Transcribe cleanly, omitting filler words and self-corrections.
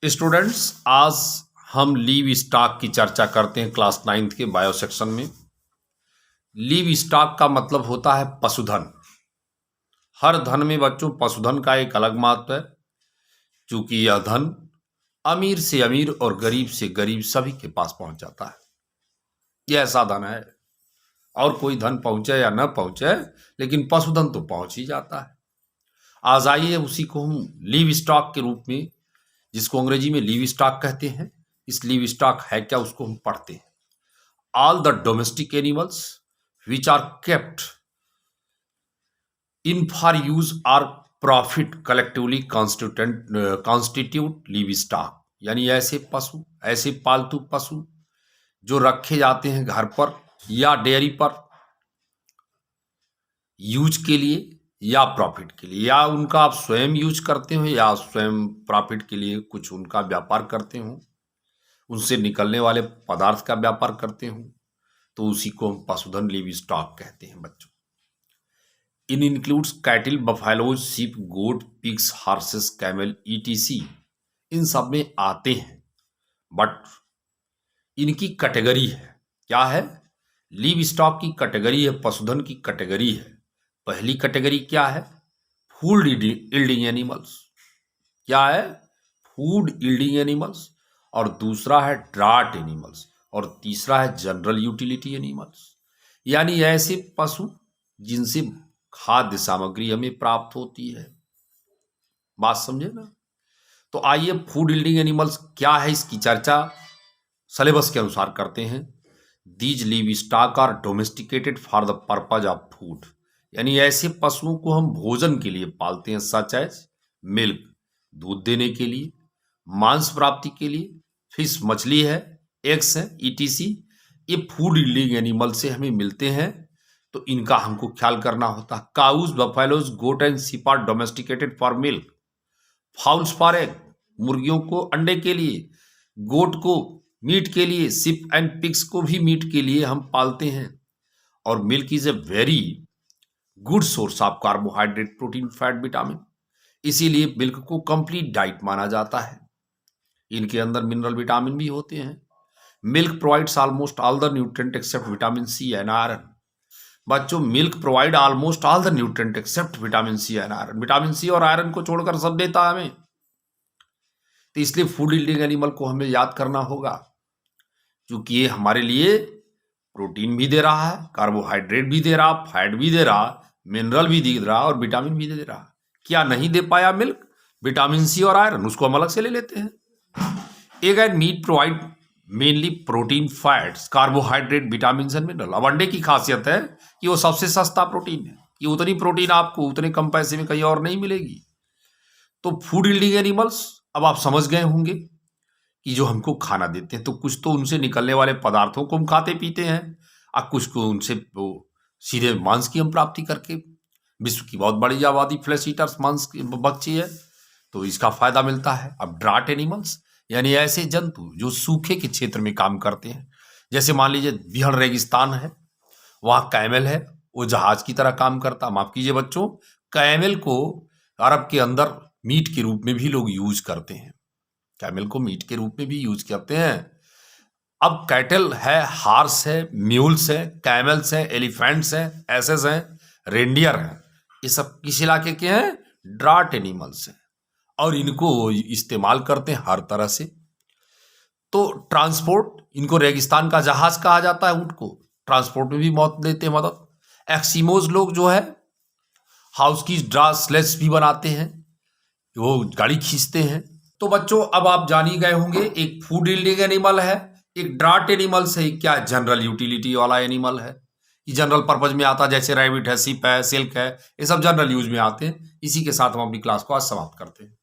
Students, आज हम leave stock की चर्चा करते हैं क्लास 9th के बायो सेक्शन में। लीव स्टॉक का मतलब होता है पशुधन। हर धन में बच्चों पशुधन का एक अलग महत्व है, क्योंकि यह धन अमीर से अमीर और गरीब से गरीब सभी के पास पहुंच जाता है। यह ऐसा धन है, और कोई धन पहुंचे या न पहुंचे, लेकिन पशुधन तो पहुंच ही जाता है। आज आइए उसी को हम लीव स्टॉक के रूप में, जिसको अंग्रेजी में लीव स्टॉक कहते हैं, इस लीव स्टॉक है क्या उसको हम पढ़ते हैं। All the domestic animals which are kept in for use are profit collectively constitute livestock. यानी ऐसे पशु, ऐसे पालतू पशु जो रखे जाते हैं घर पर या डेयरी पर यूज के लिए या प्रॉफिट के लिए, या उनका आप स्वयं यूज करते हो या स्वयं प्रॉफिट के लिए कुछ उनका व्यापार करते हो, उनसे निकलने वाले पदार्थ का व्यापार करते हो, तो उसी को हम पशुधन लीव स्टॉक कहते हैं बच्चों। इन इंक्लूड्स कैटिल, बफेलोज, शीप, गोट, पिग्स, हॉर्सेस, कैमल, ईटीसी। इन सब में आते हैं, बट इनकी कैटेगरी है, क्या है? लीव स्टॉक की कैटेगरी है, पशुधन की कैटेगरी है। पहली कैटेगरी क्या है? Food yielding animals. क्या है? Food yielding animals. और दूसरा है ड्राट एनिमल्स, और तीसरा है जनरल यूटिलिटी एनिमल्स। यानी ऐसे पशु जिनसे खाद्य सामग्री हमें प्राप्त होती है। बात समझे ना? तो आइए फूड यील्डिंग एनिमल्स क्या है, इसकी चर्चा सिलेबस के अनुसार करते हैं। These livestock are domesticated for the purpose of food. यानी ऐसे पशुओं को हम भोजन के लिए पालते हैं, सच एज मिल्क, दूध देने के लिए, मांस प्राप्ति के लिए, फिश मछली है, एग्स है, ईटीसी। ये फूड यील्डिंग एनिमल से हमें मिलते हैं, तो इनका हमको ख्याल करना होता है। Cows, buffaloes, goat and sheep are domesticated for milk, fowls for egg, मुर्गियों को अंडे के लिए, गोट को मीट के लिए, शिप एंड पिग्स को भी मीट के लिए हम पालते हैं। और milk is a very good source of carbohydrate, protein, fat, vitamin. इसीलिए मिल्क को कंप्लीट डाइट माना जाता है। इनके अंदर मिनरल विटामिन भी होते हैं। Milk provides almost all the nutrient except vitamin C and iron. बच्चों, milk provide almost all the nutrient except vitamin C and iron. Vitamin C और आयरन को छोड़कर सब देता है हमें। तो इसलिए फूड यील्डिंग एनिमल को हमें याद करना होगा, क्योंकि ये हमारे लिए प्रोटीन भी दे रहा है, कार्बोहाइड्रेट भी दे रहा, फैट भी दे रहा, मिनरल भी दे रहा और विटामिन भी दे रहा। क्या नहीं दे पाया मिल्क? विटामिन सी और आयरन, उसको हम अलग से ले लेते हैं। Egg and meat provide mainly protein, fats, carbohydrate, vitamin and mineral. अब अंडे की खासियत है कि वो सबसे सस्ता प्रोटीन है, कि उतनी प्रोटीन आपको उतने कम पैसे में कहीं और नहीं मिलेगी। तो फूड यील्डिंग एनिमल्स, अब आप समझ गए होंगे कि जो हमको खाना देते हैं, तो कुछ तो उनसे निकलने वाले पदार्थों को हम खाते पीते हैं, और कुछ को उनसे वो सीधे मांस की हम प्राप्ति करके, विश्व की बहुत बड़ी आबादी फ्लैश ईटर्स, मांस की बच्ची है, तो इसका फायदा मिलता है। अब ड्राट एनिमल्स यानी ऐसे जंतु जो सूखे के क्षेत्र में काम करते हैं, जैसे मान लीजिए बिहार रेगिस्तान है, वहाँ कैमल है, वो जहाज की तरह काम करता। माफ कीजिए बच्चों, कैमल को अरब के अंदर मीट के रूप में भी लोग यूज करते हैं। कैमल को मीट के रूप में भी यूज करते हैं। अब कैटल है, हार्स है, म्यूल्स है, कैमल्स है, एलिफेंट्स हैं, एसेस हैं, रेंडियर हैं, ये सब किस इलाके के हैं? ड्राट एनिमल्स हैं। और इनको इस्तेमाल करते हैं हर तरह से। तो ट्रांसपोर्ट, इनको रेगिस्तान का जहाज कहा जाता है। ऊंट को ट्रांसपोर्ट में भी बहुत देते हैं मदद। एक्सीमोज लोग जो है हाउस की ड्रा स्लेज भी बनाते हैं, वो गाड़ी खींचते हैं। तो बच्चों, अब आप जान ही गए होंगे, एक फूड यील्डिंग एनिमल है, एक ड्राट एनिमल से क्या जनरल यूटिलिटी वाला एनिमल है, कि जनरल पर्पज में आता है, जैसे रैबिट है, सिप है, सिल्क है, ये सब जनरल यूज में आते हैं। इसी के साथ हम अपनी क्लास को आज समाप्त करते हैं।